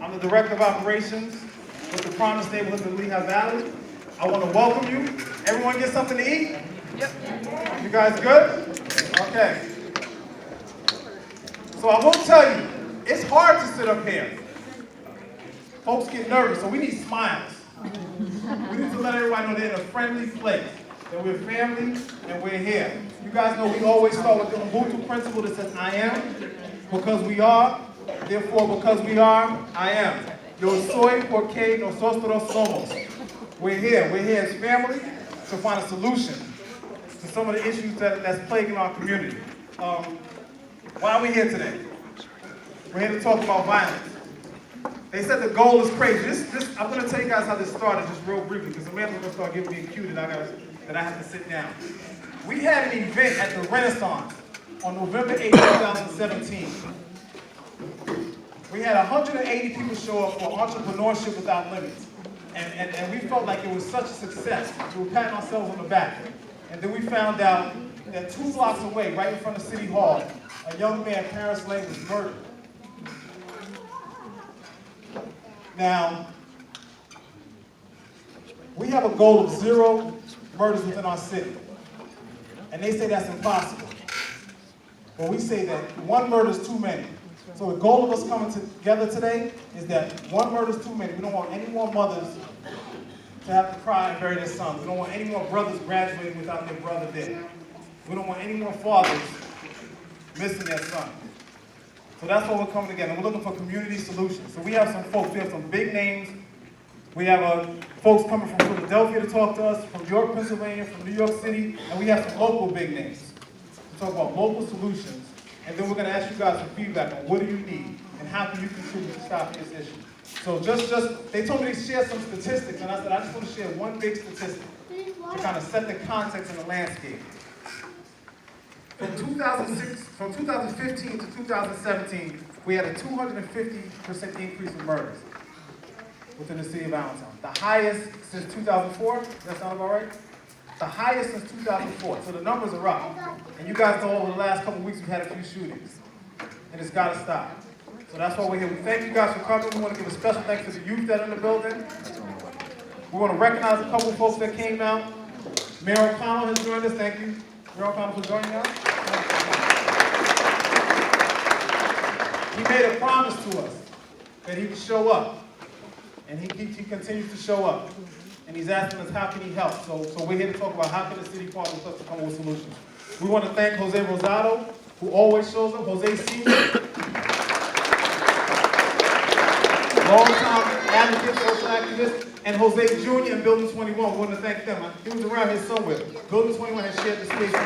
I'm the Director of Operations with the Promise Neighborhoods in Lehigh Valley. I want to welcome you. Everyone get something to eat? Yep. You guys good? Okay. So I will tell you, it's hard to sit up here. Folks get nervous, so we need smiles. We need to let everybody know they're in a friendly place, that we're family and we're here. You guys know we always start with the Ubuntu principle that says, I am, because we are, therefore because we are, I am. Yo soy porque nosotros somos. We're here as family to find a solution to some of the issues that's plaguing our community. Why are we here today? We're here to talk about violence. They said the goal is crazy. I'm going to tell you guys how this started just real briefly, because Amanda's going to start giving me a cue that I have to sit down. We had an event at the Renaissance on November 8, 2017. We had 180 people show up for Entrepreneurship Without Limits. And we felt like it was such a success. We were patting ourselves on the back. And then we found out that 2 blocks away, right in front of City Hall, a young man, Paris Lane, was murdered. Now, we have a goal of 0 murders within our city. And they say that's impossible. But we say that 1 murder is too many. So the goal of us coming together today is that 1 murder is too many. We don't want any more mothers to have to cry and bury their sons. We don't want any more brothers graduating without their brother dead. We don't want any more fathers missing their son. So that's why we're coming together. We're looking for community solutions. So we have some folks, we have some big names. We have folks coming from Philadelphia to talk to us, from York, Pennsylvania, from New York City, and we have some local big names to talk about local solutions. And then we're going to ask you guys for feedback on what do you need and how can you contribute to stop this issue. So they told me to share some statistics, and I said I just want to share one big statistic to kind of set the context and the landscape. From 2015 to 2017, we had a 250% increase in murders within the city of Allentown. The highest since 2004, does that sound about right? The highest since 2004, so the numbers are up. And you guys know over the last couple of weeks we've had a few shootings. And it's got to stop. So that's why we're here. We thank you guys for coming. We want to give a special thanks to the youth that are in the building. We want to recognize a couple of folks that came out. Mayor O'Connell has joined us. Thank you, Mayor O'Connell, for joining us. He made a promise to us that he would show up. And he continues to show up. And he's asking us, how can he help? So we're here to talk about how can the city partner with us to come up with solutions. We want to thank Jose Rosado, who always shows up, Jose Sr., long-time advocate, social activist, and Jose Jr. in Building 21. We want to thank them. He was around here somewhere. Building 21 has shared the space with us.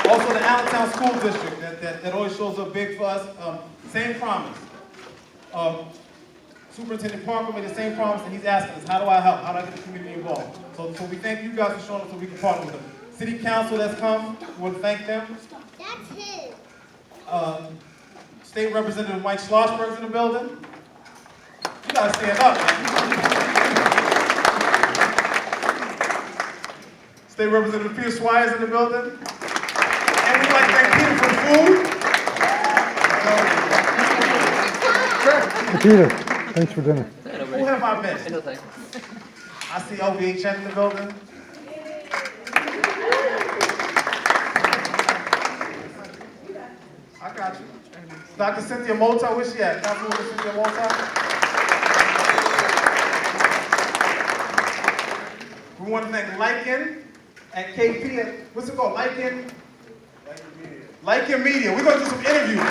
Also, the Allentown School District that always shows up big for us. Same promise. Superintendent Parker made the same promise, and he's asking us, how do I help? How do I get the community involved? So we thank you guys for showing up so we can partner with them. City Council that's come, we want to thank them. That's his. State Representative Mike Schlossberg's in the building. You gotta stand up, man. State Representative Peter Swire's in the building. And we'd like to thank Peter for the food. Peter, thanks for dinner. Who have I missed? I see LVHN in the building. I got you. Dr. Cynthia Mota, where's she at? Councilwoman Cynthia Mota. We want to thank Lycan at KP. What's it called? Lycan Media. We're going to do some interviews.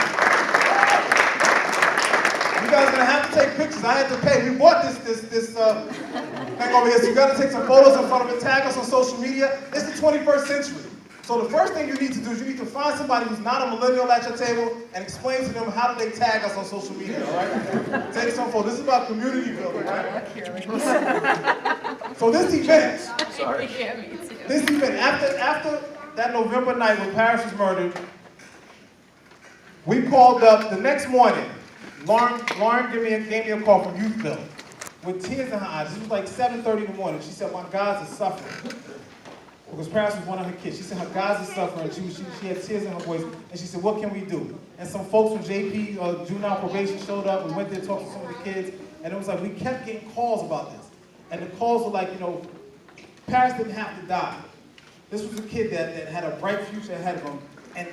You guys are going to have to take pictures. I had to pay. We bought this thing over here, so you got to take some photos in front of it, tag us on social media. It's the 21st century. So the first thing you need to do is you need to find somebody who's not a millennial at your table and explain to them how do they tag us on social media, all right? Take some photos. This is about community building, right? So this event, after that November night when Paris was murdered, we called up the next morning. Lauren gave me a call from Youthville with tears in her eyes. This was like 7:30 in the morning. She said, my guys are suffering. because Paris was one of her kids. She said her guys are suffering. She had tears in her voice, and she said, what can we do? And some folks from JP, juvenile probation, showed up. We went there, talked to some of the kids, and it was like, we kept getting calls about this. And the calls were like, Paris didn't have to die. This was a kid that had a bright future ahead of him. And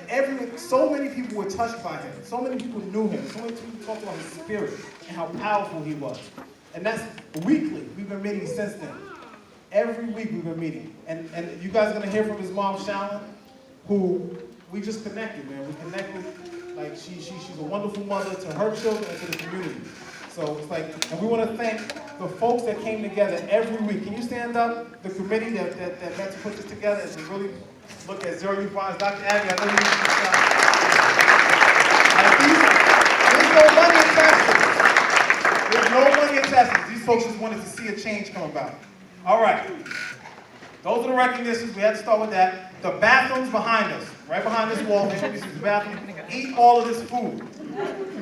so many people were touched by him. So many people knew him. So many people talked about his spirit and how powerful he was. And that's weekly. We've been meeting since then. Every week we've been meeting. And you guys are going to hear from his mom, Shallon, who we just connected, man. We connected. Like, she's a wonderful mother to her children and to the community. So it's like, and we want to thank the folks that came together every week. Can you stand up? The committee that met to put this together and to really look at Zero Youth Violence. Dr. Abby, I know you need to there's no money attached to this. These folks just wanted to see a change come about. All right. Those are the recognitions. We had to start with that. The bathrooms behind us, right behind this wall. Maybe this is the bathroom. Eat all of this food.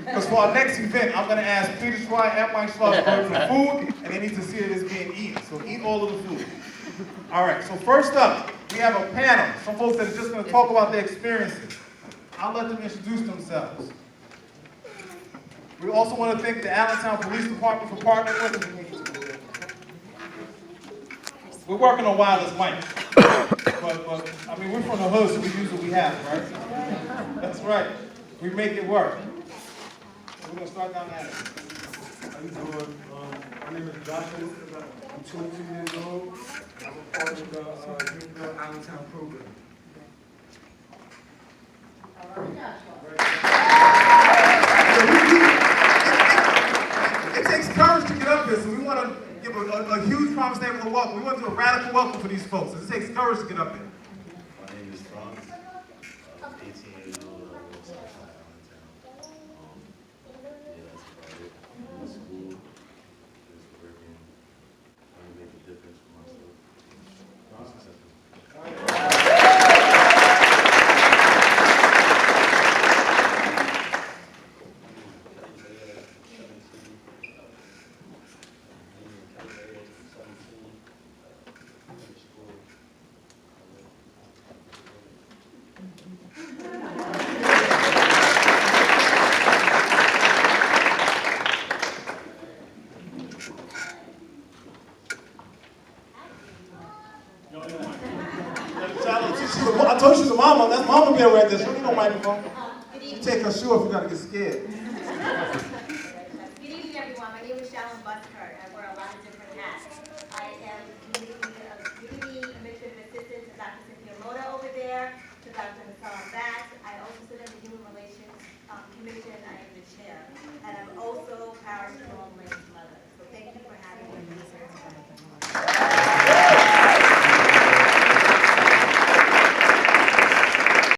Because for our next event, I'm going to ask Peter Schwei and Mike Schlossberg for food, and they need to see that it's being eaten. So eat all of the food. All right, so first up, we have a panel. Some folks that are just going to talk about their experiences. I'll let them introduce themselves. We also want to thank the Allentown Police Department for partnering with us. We're working on wireless mics. But, I mean, we're from the hood, so we use what we have, right? That's right. We make it work. We're going to start down at it. How you doing? My name is Joshua. I'm 22 years old. I'm a part of the Greenbelt Allentown program. It takes courage to get up here, so we want to give a huge promise statement of welcome. We want to do a radical welcome for these folks. It takes courage to get up here. My name is Franz. I'm 18 years old. I live in Southside Allentown. That's about it. I'm in school, just working, trying to make a difference for myself. I'm successful. I told you she's a mama. That's mama being right there. She don't need no microphone. She take her shoe off. You gotta get scared.